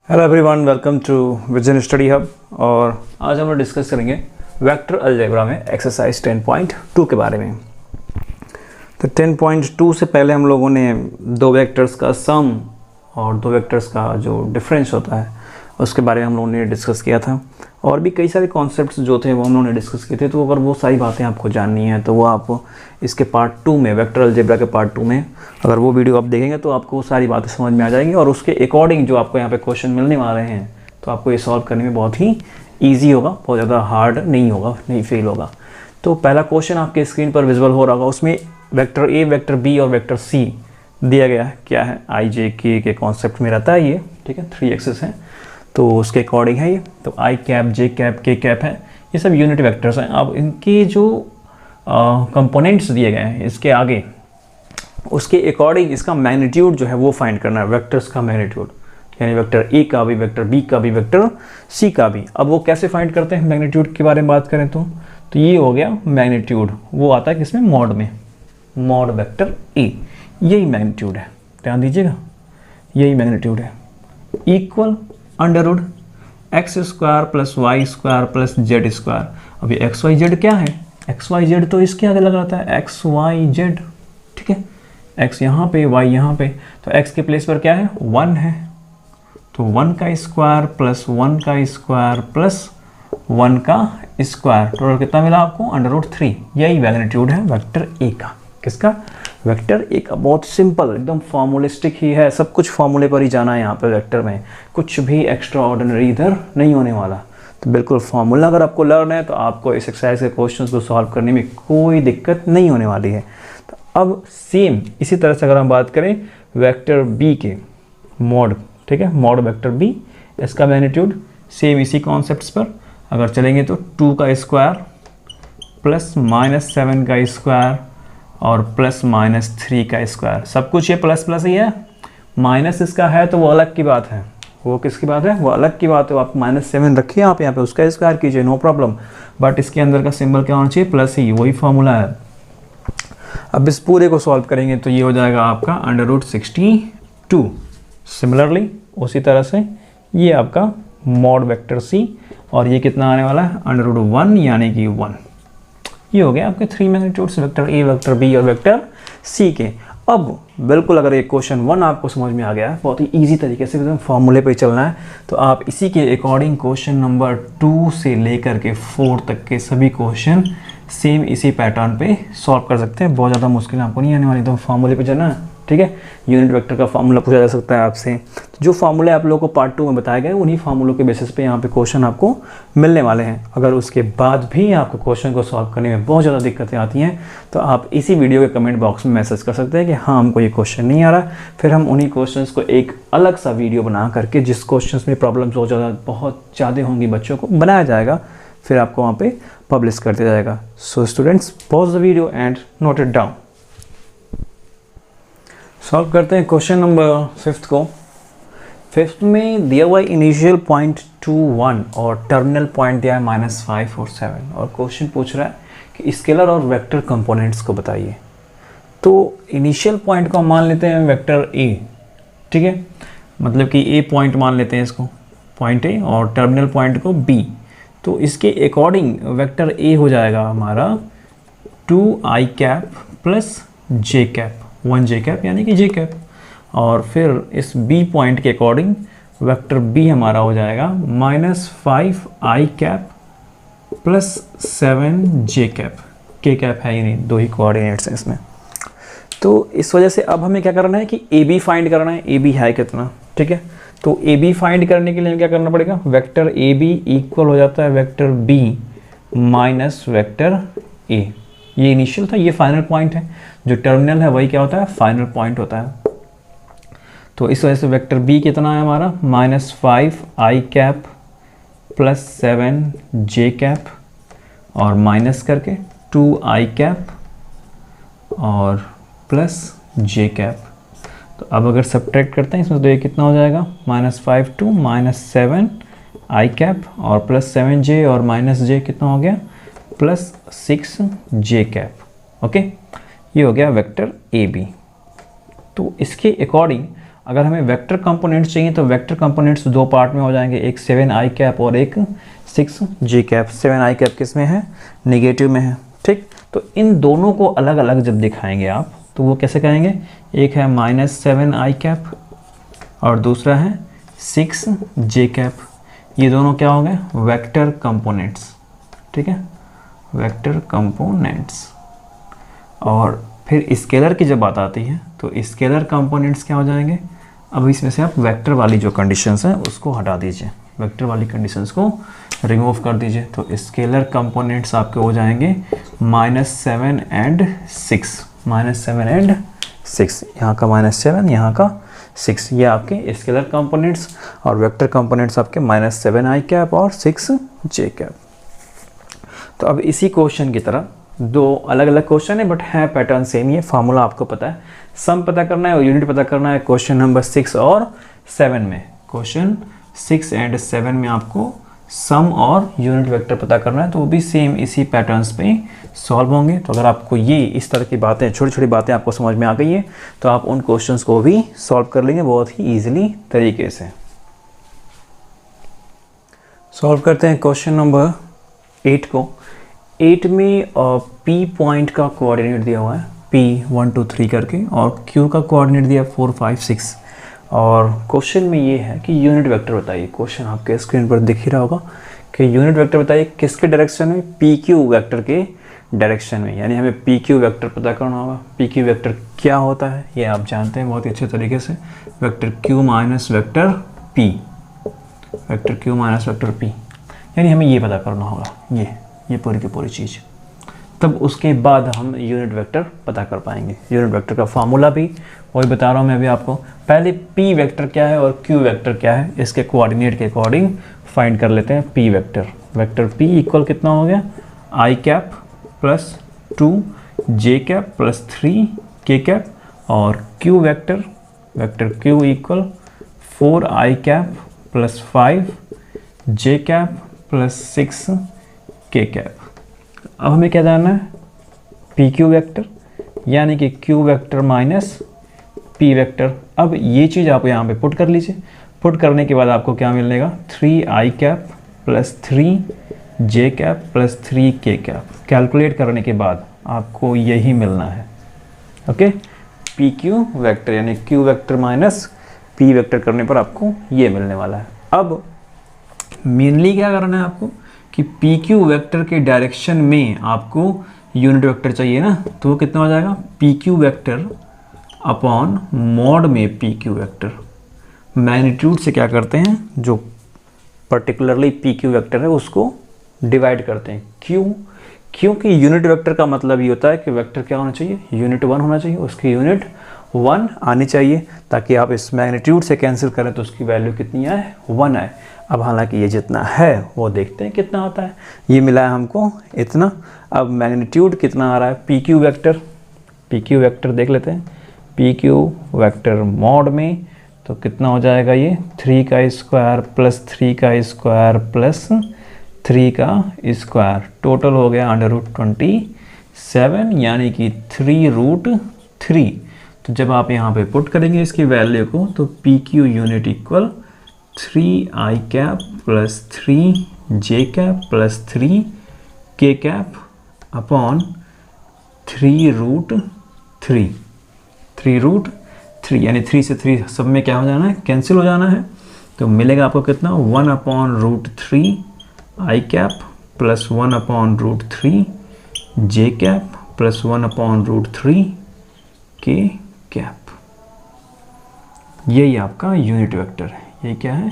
Hello everyone, welcome to vision study hub. और आज हम लोग डिस्कस करेंगे वेक्टर अलजेब्रा में एक्सरसाइज 10.2 के बारे में। तो 10.2 से पहले हम लोगों ने दो वेक्टर्स का सम और दो वेक्टर्स का जो डिफरेंस होता है उसके बारे में हम लोगों ने डिस्कस किया था, और भी कई सारे कॉन्सेप्ट्स जो थे वो हम लोगों ने डिस्कस किए थे। तो अगर वो सारी बातें आपको जाननी है तो वो आप इसके पार्ट 2 में, वेक्टर अलजेब्रा के पार्ट 2 में अगर वो वीडियो आप देखेंगे तो आपको वो सारी बातें समझ में आ जाएंगी, और उसके अकॉर्डिंग जो आपको यहाँ पे क्वेश्चन मिलने वाले हैं तो आपको ये सॉल्व करने में बहुत ही ईजी होगा, बहुत ज़्यादा हार्ड नहीं होगा, नहीं फील होगा। तो पहला क्वेश्चन आपके स्क्रीन पर विजुअल हो रहा होगा, उसमें वेक्टर ए, वेक्टर बी और वेक्टर सी दिया गया है। क्या है? आई जे के कॉन्सेप्ट में रहता है ये, ठीक है। 3 एक्सेस हैं तो उसके अकॉर्डिंग है ये। तो आई कैप, जे कैप, के कैप है, ये सब यूनिट वेक्टर्स हैं। अब इनके जो कंपोनेंट्स दिए गए हैं इसके आगे, उसके अकॉर्डिंग इसका मैग्नीट्यूड जो है वो फाइंड करना है, वेक्टर्स का मैग्नीट्यूड, यानी वेक्टर ए का भी, वेक्टर बी का भी, वेक्टर सी का भी। अब वो कैसे फाइंड करते हैं मैग्नीट्यूड के बारे में बात करें तो ये हो गया मैग्नीट्यूड, वो आता है किसमें? मॉड में, मॉड वेक्टर ए, यही मैग्नीट्यूड है, ध्यान दीजिएगा, यही मैग्नीट्यूड है। Equal under root x square plus y square plus z square. अभी एक्स वाई जेड क्या है? एक्स वाई जेड तो इसके आगे लगा रहता है, एक्स वाई जेड, ठीक है। एक्स यहाँ पे, वाई यहाँ पे, तो एक्स के प्लेस पर क्या है? 1 है, तो 1 का स्क्वायर प्लस 1 का स्क्वायर प्लस 1 का स्क्वायर, टोटल कितना मिला आपको? Under root 3। यही मैग्नीट्यूड है वेक्टर ए का। किसका? वेक्टर ए का। बहुत सिंपल, एकदम फॉर्मुलिस्टिक ही है, सब कुछ फॉर्मूले पर ही जाना है यहाँ पे वेक्टर में, कुछ भी एक्स्ट्रा ऑर्डिनरी इधर नहीं होने वाला। तो बिल्कुल फॉर्मूला अगर आपको लर्न है तो आपको इस एक्सरसाइज के क्वेश्चंस को सॉल्व करने में कोई दिक्कत नहीं होने वाली है। तो अब सेम इसी तरह से अगर हम बात करें वेक्टर बी के मॉड, ठीक है, मॉड वेक्टर बी, इसका मैग्नीट्यूड सेम इसी कॉन्सेप्ट्स पर अगर चलेंगे तो 2 का स्क्वायर प्लस माइनस 7 का स्क्वायर और प्लस माइनस 3 का स्क्वायर। सब कुछ ये प्लस प्लस ही है, माइनस इसका है तो वो अलग की बात है। वो किसकी बात है? वो अलग की बात है। आप -7 रखिए आप यहाँ पे, उसका स्क्वायर कीजिए, नो प्रॉब्लम, बट इसके अंदर का सिंबल क्या होना चाहिए? प्लस ही, वही फॉर्मूला है। अब इस पूरे को सॉल्व करेंगे तो ये हो जाएगा आपका अंडर रूट 62। सिमिलरली उसी तरह से ये आपका मॉड वेक्टर सी, और ये कितना आने वाला है? अंडर रूट 1, यानी कि 1। ये हो गया आपके 3 magnitudes, vector A, vector B और वेक्टर सी के। अब बिल्कुल अगर ये क्वेश्चन 1 आपको समझ में आ गया है, बहुत ही इजी तरीके से एकदम फॉर्मूले पे चलना है, तो आप इसी के अकॉर्डिंग क्वेश्चन नंबर 2 से लेकर के 4 तक के सभी क्वेश्चन सेम इसी पैटर्न पे सॉल्व कर सकते हैं। बहुत ज़्यादा मुश्किल आपको नहीं आने वाली, तो फॉर्मूले पे जाना है, ठीक है। यूनिट वेक्टर का फार्मूला पूछा जा सकता है आपसे, तो जो फार्मूले आप लोगों को पार्ट 2 में बताए गए उन्हीं फार्मूलों के बेसिस पे यहाँ पे क्वेश्चन आपको मिलने वाले हैं। अगर उसके बाद भी आपको क्वेश्चन को सॉल्व करने में बहुत ज़्यादा दिक्कतें आती हैं तो आप इसी वीडियो के कमेंट बॉक्स में मैसेज कर सकते हैं कि हाँ हमको ये क्वेश्चन नहीं आ रहा, फिर हम उन्हीं क्वेश्चन को एक अलग सा वीडियो बना करके, जिस क्वेश्चन में प्रॉब्लम्स बहुत ज़्यादा होंगी बच्चों को, बनाया जाएगा, फिर आपको वहाँ पे पब्लिश कर दिया जाएगा। So students, pause the video and note it down. Solve करते हैं क्वेश्चन नंबर 5 को। 5 में दिया हुआ इनिशियल पॉइंट 2, 1 और टर्मिनल पॉइंट दिया है -5 और 7, और क्वेश्चन पूछ रहा है कि स्केलर और वेक्टर कंपोनेंट्स को बताइए। तो इनिशियल पॉइंट को हम मान लेते हैं वेक्टर ए, ठीक है, मतलब कि ए पॉइंट मान लेते हैं इसको, पॉइंट ए, और टर्मिनल पॉइंट को बी। तो इसके अकॉर्डिंग वेक्टर ए हो जाएगा हमारा 2i कैप प्लस जे कैप, 1 जे कैप यानी कि जे कैप, और फिर इस बी पॉइंट के अकॉर्डिंग वेक्टर बी हमारा हो जाएगा -5i कैप प्लस 7 जे कैप। के कैप है ही नहीं, 2 ही कोऑर्डिनेट्स हैं इसमें। तो इस वजह से अब हमें क्या करना है कि ए बी फाइंड करना है, ए बी है कितना, ठीक है। तो ए बी फाइंड करने के लिए क्या करना पड़ेगा? वेक्टर ए बी इक्वल हो जाता है vector B minus vector A. ये इनिशियल था, ये फाइनल पॉइंट है, जो टर्मिनल है वही क्या होता है? फाइनल पॉइंट होता है। तो इस वजह से वेक्टर बी कितना है हमारा? -5i कैप प्लस 7 जे कैप, और माइनस करके 2i कैप और प्लस जे कैप। तो अब अगर सब्ट्रैक्ट करते हैं इसमें तो ये कितना हो जाएगा? -5 टू -7i कैप और प्लस 7j और माइनस जे कितना हो गया? Plus 6j cap. ओके, ये हो गया वेक्टर ए बी। तो इसके अकॉर्डिंग अगर हमें वेक्टर कंपोनेंट्स चाहिए तो वेक्टर कंपोनेंट्स दो पार्ट में हो जाएंगे, एक 7i कैप और एक 6j कैप। 7i कैप किस में है, नेगेटिव में है, ठीक। तो इन दोनों को अलग अलग जब दिखाएंगे आप तो वो कैसे कहेंगे, एक है -7i कैप और दूसरा है 6j कैप। ये दोनों क्या हो गए, वेक्टर कंपोनेंट्स, ठीक है, वेक्टर कंपोनेंट्स। और फिर स्केलर की जब बात आती है तो स्केलर कंपोनेंट्स क्या हो जाएंगे, अब इसमें से आप वेक्टर वाली जो कंडीशंस हैं उसको हटा दीजिए, वेक्टर वाली कंडीशंस को रिमूव कर दीजिए। तो स्केलर कंपोनेंट्स आपके हो जाएंगे -7 and 6, -7 and 6, यहाँ का -7 यहाँ का 6, ये आपके स्केलर कंपोनेंट्स। और वेक्टर कंपोनेंट्स आपके -7i कैप और 6j कैप। तो अब इसी क्वेश्चन की तरह दो अलग अलग क्वेश्चन है बट है पैटर्न सेम ही है, फार्मूला आपको पता है, सम पता करना है और यूनिट पता करना है। क्वेश्चन नंबर 6 और 7 में, क्वेश्चन 6 and 7 में आपको सम और यूनिट वेक्टर पता करना है, तो वो भी सेम इसी पैटर्न्स पे सॉल्व होंगे। तो अगर आपको ये इस तरह की बातें, छोटी छोटी बातें आपको समझ में आ गई है तो आप उन क्वेश्चंस को भी सॉल्व कर लेंगे बहुत ही ईजिली तरीके से। सॉल्व करते हैं क्वेश्चन नंबर 8 को। 8 में P पॉइंट का कोऑर्डिनेट दिया हुआ है P 1 2 3 करके और Q का कोऑर्डिनेट दिया 4 5 6 और क्वेश्चन में ये है कि यूनिट वेक्टर बताइए। क्वेश्चन आपके स्क्रीन पर दिख ही रहा होगा कि यूनिट वेक्टर बताइए किसके डायरेक्शन में, PQ वेक्टर के डायरेक्शन में, यानी हमें PQ वेक्टर पता करना होगा। PQ वेक्टर क्या होता है ये आप जानते हैं बहुत ही अच्छे तरीके से, vector Q minus vector P, vector Q minus vector P, यानी हमें ये पता करना होगा, ये पूरी की पूरी चीज़। तब उसके बाद हम यूनिट वेक्टर पता कर पाएंगे। यूनिट वेक्टर का फार्मूला भी वही बता रहा हूँ मैं अभी आपको। पहले P वेक्टर क्या है और Q वेक्टर क्या है, इसके कोऑर्डिनेट के अकॉर्डिंग फाइंड कर लेते हैं P vector. Vector P equal कितना हो गया, i cap plus 2j cap plus 3k cap, और Q vector, vector Q equal 4i cap plus 5j cap plus 6k cap. अब हमें क्या जानना है, PQ वेक्टर, यानी कि Q vector minus P vector. अब ये चीज़ आप यहाँ पे पुट कर लीजिए। पुट करने के बाद आपको क्या मिलेगा, 3i cap plus 3j cap plus 3k cap. Calculate करने के बाद आपको यही मिलना है, ओके। PQ वेक्टर यानी Q vector minus P vector करने पर आपको ये मिलने वाला है। अब मेनली क्या करना है आपको कि PQ वेक्टर के डायरेक्शन में आपको यूनिट वेक्टर चाहिए ना, तो वो कितना हो जाएगा, PQ वेक्टर अपॉन मॉड में PQ वेक्टर। मैग्नीट्यूड से क्या करते हैं, जो पर्टिकुलरली PQ वेक्टर है उसको डिवाइड करते हैं। क्यों, क्योंकि यूनिट वेक्टर का मतलब ये होता है कि वेक्टर क्या होना चाहिए, यूनिट 1 होना चाहिए, उसकी यूनिट 1 आनी चाहिए, ताकि आप इस मैग्नीट्यूड से कैंसिल करें तो उसकी वैल्यू कितनी आए, 1 आए। अब हालांकि ये जितना है वो देखते हैं कितना आता है, ये मिला है हमको इतना। अब मैग्नीट्यूड कितना आ रहा है, PQ वेक्टर, PQ वेक्टर देख लेते हैं। PQ वेक्टर मॉड में तो कितना हो जाएगा, ये 3 का स्क्वायर प्लस 3 का स्क्वायर प्लस 3 का स्क्वायर, टोटल हो गया √27, यानी कि 3√3। तो जब आप यहाँ पे पुट करेंगे इसकी वैल्यू को तो PQ unit equal 3i cap plus 3j cap plus 3k cap upon 3√3, 3√3, यानी 3 से 3 सब में क्या हो जाना है, कैंसिल हो जाना है। तो मिलेगा आपको कितना, 1/√3i cap plus 1/√3j cap plus 1/√3k cap. यही आपका यूनिट वेक्टर है। ये क्या है,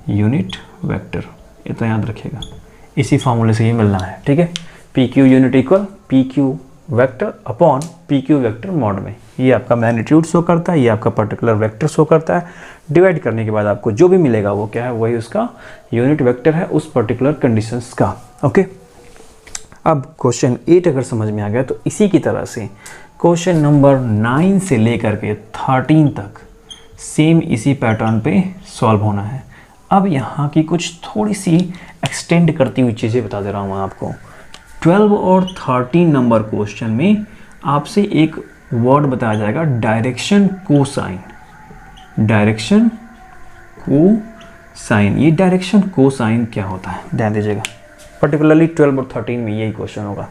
यूनिट वेक्टर, ये तो याद रखिएगा, इसी फार्मूले से ये मिलना है, ठीक है। PQ unit equal PQ vector upon PQ vector mod में, ये आपका मैग्नीट्यूड शो करता है, ये आपका पर्टिकुलर वेक्टर शो करता है। डिवाइड करने के बाद आपको जो भी मिलेगा वो क्या है, वही उसका यूनिट वेक्टर है उस पर्टिकुलर कंडीशंस का, ओके। अब क्वेश्चन 8 अगर समझ में आ गया तो इसी की तरह से क्वेश्चन नंबर 9 से लेकर के 13 तक सेम इसी पैटर्न पे सॉल्व होना है। अब यहाँ की कुछ थोड़ी सी एक्सटेंड करती हुई चीज़ें बता दे रहा हूँ आपको। 12 और 13 नंबर क्वेश्चन में आपसे एक वर्ड बताया जाएगा, डायरेक्शन कोसाइन। डायरेक्शन को साइन। ये डायरेक्शन को साइन क्या होता है ध्यान दीजिएगा, पर्टिकुलरली 12 और 13 में यही क्वेश्चन होगा।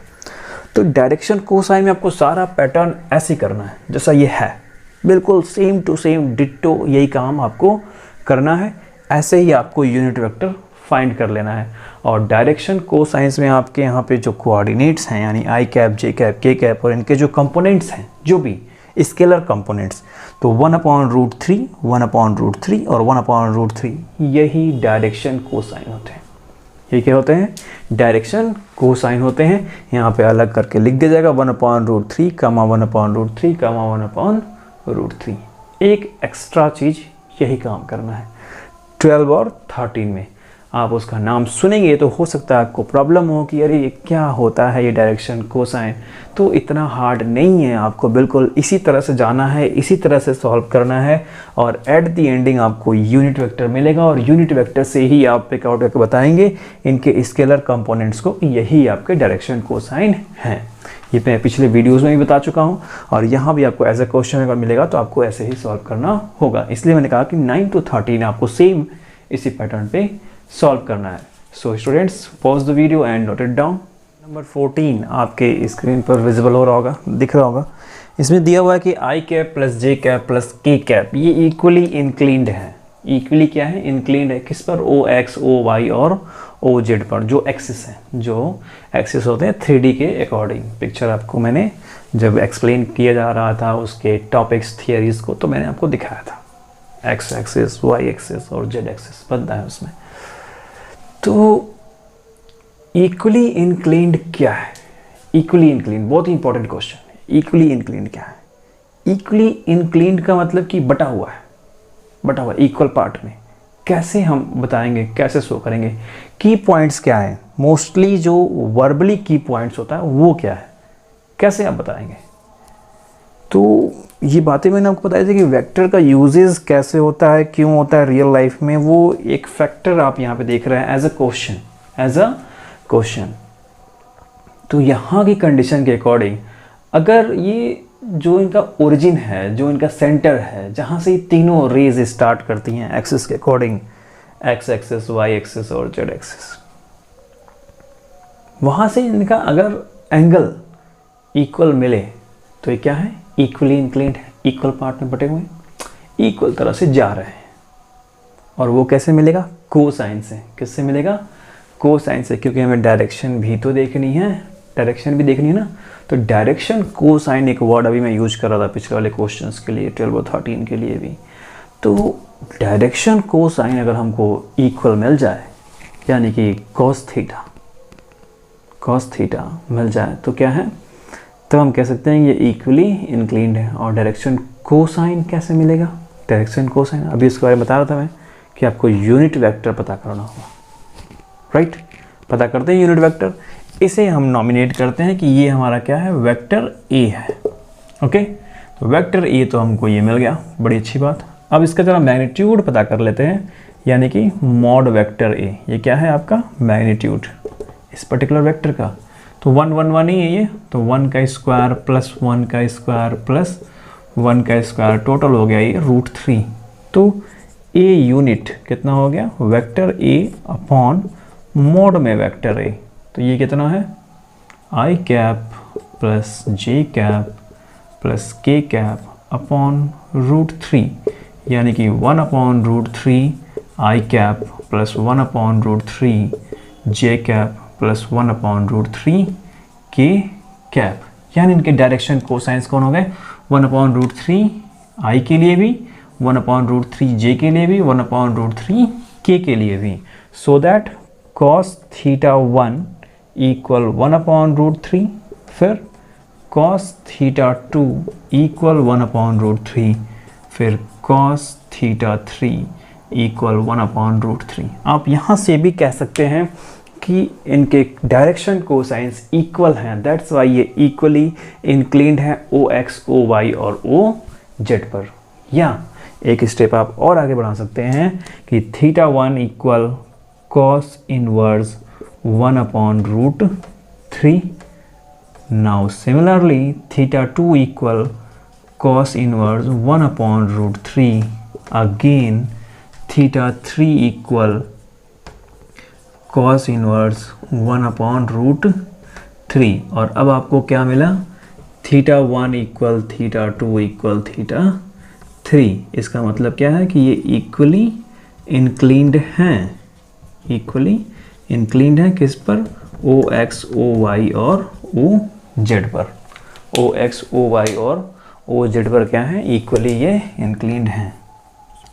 तो डायरेक्शन को साइन में आपको सारा पैटर्न ऐसे ही करना है जैसा ये है, बिल्कुल सेम टू सेम डिट्टो यही काम आपको करना है। ऐसे ही आपको यूनिट वेक्टर फाइंड कर लेना है। और डायरेक्शन को साइंस में आपके यहाँ पे जो कोऑर्डिनेट्स हैं यानी आई कैप, जे कैप, के कैप और इनके जो कंपोनेंट्स हैं, जो भी स्केलर कंपोनेंट्स, तो 1/√3, 1/√3 और 1/√3 यही डायरेक्शन को साइन होते हैं। ये क्या होते हैं? डायरेक्शन को साइन होते हैं। यहाँ पे अलग करके लिख दिया जाएगा 1/√3, 1/√3, 1/√3। एक एक्स्ट्रा चीज़ यही काम करना है 12 और 13 में। आप उसका नाम सुनेंगे तो हो सकता है आपको प्रॉब्लम हो कि अरे ये क्या होता है ये डायरेक्शन कोसाइन। तो इतना हार्ड नहीं है, आपको बिल्कुल इसी तरह से जाना है, इसी तरह से सॉल्व करना है और एट द एंडिंग आपको यूनिट वेक्टर मिलेगा और यूनिट वेक्टर से ही आप पिक आउट करके बताएंगे इनके स्केलर कंपोनेंट्स को, यही आपके डायरेक्शन कोसाइन हैं। ये मैं पिछले वीडियोस में भी बता चुका हूँ और यहाँ भी आपको एज ए क्वेश्चन अगर मिलेगा तो आपको ऐसे ही सॉल्व करना होगा। इसलिए मैंने कहा कि 9 to 13 आपको सेम इसी पैटर्न पे सॉल्व करना है। So students, pause the video and note it down. Number 14 आपके स्क्रीन पर विजिबल हो रहा होगा, दिख रहा होगा। इसमें दिया हुआ है कि आई कैप प्लस जे कैप प्लस के कैप ये इक्वली इंक्लिन्ड है। इक्वली क्या है? इंक्लिन्ड है। किस पर? ओ एक्स, ओ वाई और ओ जेड पर, जो एक्सिस है, जो एक्सिस होते हैं 3D के अकॉर्डिंग। पिक्चर आपको मैंने जब एक्सप्लेन किया जा रहा था उसके टॉपिक्स थियरीज को तो मैंने आपको दिखाया था, एक्स एक्सिस, वाई एक्सिस और जेड एक्सिस बनता है उसमें। तो इक्वली इंक्लिन्ड क्या है? इक्वली इंक्लिन्ड बहुत ही इंपॉर्टेंट क्वेश्चन है। इक्वली इंक्लिन्ड क्या है? इक्वली इंक्लिन्ड का मतलब कि बटा हुआ है, बटा हुआ इक्वल पार्ट में। कैसे हम बताएंगे, कैसे शो करेंगे? की पॉइंट्स क्या है? मोस्टली जो वर्बली की पॉइंट्स होता है वो क्या है, कैसे आप बताएंगे? तो ये बातें मैंने आपको बताई थी कि वेक्टर का यूजेस कैसे होता है, क्यों होता है रियल लाइफ में, वो एक फैक्टर आप यहाँ पे देख रहे हैं as a question, as a question. तो यहाँ की कंडीशन के अकॉर्डिंग अगर ये जो इनका ओरिजिन है, जो इनका सेंटर है, जहाँ से ये तीनों रेज स्टार्ट करती हैं एक्सिस के according, x axis, y axis और जेड एक्सिस, वहाँ से इनका अगर एंगल इक्वल मिले तो ये क्या है? इक्वली इंक्लिन्ड है, इक्वल पार्ट में बटे हुए, इक्वल तरह से जा रहे हैं। और वो कैसे मिलेगा? कोसाइन से। किससे मिलेगा? कोसाइन से, क्योंकि हमें डायरेक्शन भी तो देखनी है, डायरेक्शन भी देखनी है ना। तो डायरेक्शन कोसाइन एक वर्ड अभी मैं यूज कर रहा था पिछले वाले क्वेश्चंस के लिए, 12 और 13 के लिए भी। तो डायरेक्शन कोसाइन अगर हमको इक्वल मिल जाए, यानी कि कॉस थीटा मिल जाए तो क्या है? तो हम कह सकते हैं ये इक्वली इंक्लिन्ड है। और डायरेक्शन कोसाइन कैसे मिलेगा? डायरेक्शन कोसाइन अभी इसके बारे में बता रहा था मैं कि आपको यूनिट वेक्टर पता करना होगा, राइट? पता करते हैं यूनिट वेक्टर, इसे हम नॉमिनेट करते हैं कि ये हमारा क्या है? वेक्टर ए है। ओके, तो वेक्टर ए तो हमको ये मिल गया, बड़ी अच्छी बात। अब इसका जरा मैग्नीट्यूड पता कर लेते हैं, यानी कि मॉड वेक्टर ए। ये क्या है आपका? मैग्नीट्यूड इस पर्टिकुलर वेक्टर का। तो 1 1 1 ही है ये, तो 1 का स्क्वायर प्लस 1 का स्क्वायर प्लस 1 का स्क्वायर, टोटल हो गया ये √3। तो ए यूनिट कितना हो गया? वेक्टर ए अपॉन मॉड में वेक्टर ए, तो ये कितना है? आई कैप प्लस जे कैप प्लस के कैप अपॉन √3, यानी कि 1/√3 आई कैप प्लस 1/√3 जे कैप प्लस 1/√3 के कैप। यानी इनके डायरेक्शन कोसाइंस कौन हो गए? 1/√3 आई के लिए भी, 1/√3 जे के लिए भी, 1/√3 के लिए भी। सो दैट cos θ1 इक्वल 1/√3, फिर cos θ2 इक्वल 1/√3, फिर cos θ3 इक्वल 1/√3। आप यहाँ से भी कह सकते हैं कि इनके डायरेक्शन कोसाइंस इक्वल हैं, दैट्स वाई ये इक्वली इंक्लिन्ड है ओ एक्स, ओ वाई और ओ जेड पर। या एक स्टेप आप और आगे बढ़ा सकते हैं कि θ1 equal cos inverse 1/√3। Now similarly θ2 equal cos inverse 1/√3 again theta 3 equal cos inverse 1/√3। और अब आपको क्या मिला, theta 1 equal theta 2 equal theta 3। इसका मतलब क्या है कि ये इक्वली इंक्लिन्ड हैं, इक्वली इंक्लिन्ड हैं किस पर, ओ एक्स ओ वाई और ओ जेड पर। ओ एक्स ओ वाई और ओ जेड पर क्या है, इक्वली ये इंक्लिन्ड हैं।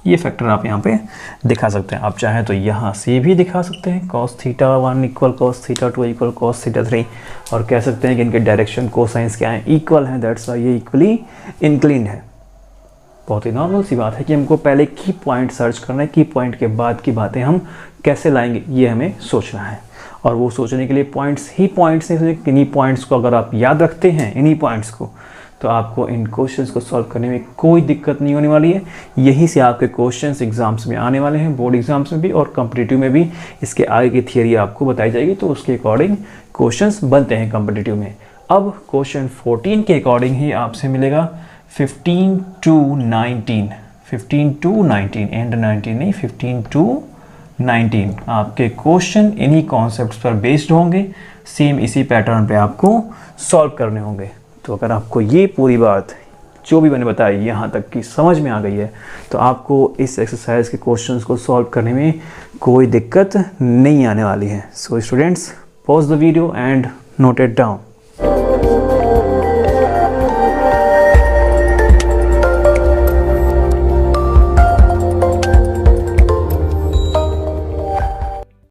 ये फैक्टर आप यहाँ पे दिखा सकते हैं। आप चाहें तो यहाँ से भी दिखा सकते हैं, cos theta 1 equal cos theta 2 equal cos theta 3, और कह सकते हैं कि इनके डायरेक्शन कोसाइंस क्या है, इक्वल हैं, दैट्स वाई ये इक्वली इंक्लिन्ड है। बहुत ही नॉर्मल सी बात है कि हमको पहले की पॉइंट सर्च करना है, की पॉइंट के बाद की बातें हम कैसे लाएंगे ये हमें सोचना है। और वो सोचने के लिए पॉइंट्स हैं, इन्हीं पॉइंट्स को अगर आप याद रखते हैं, इन्हीं पॉइंट्स को, तो आपको इन क्वेश्चंस को सॉल्व करने में कोई दिक्कत नहीं होने वाली है। यहीं से आपके क्वेश्चंस एग्जाम्स में आने वाले हैं, बोर्ड एग्जाम्स में भी और कॉम्पिटिटिव में भी। इसके आगे की थियरी आपको बताई जाएगी, तो उसके अकॉर्डिंग क्वेश्चंस बनते हैं कॉम्पिटिटिव में। अब क्वेश्चन 14 के अकॉर्डिंग ही आपसे मिलेगा 15 to 19, 15 to 19 एंड 19 नहीं, 15 to 19 आपके क्वेश्चन इन्हीं कॉन्सेप्ट्स पर बेस्ड होंगे, सेम इसी पैटर्न पे आपको सॉल्व करने होंगे। तो अगर आपको ये पूरी बात जो भी मैंने बताई यहाँ तक की समझ में आ गई है, तो आपको इस एक्सरसाइज के क्वेश्चंस को सॉल्व करने में कोई दिक्कत नहीं आने वाली है। So students, pause the video and note it down.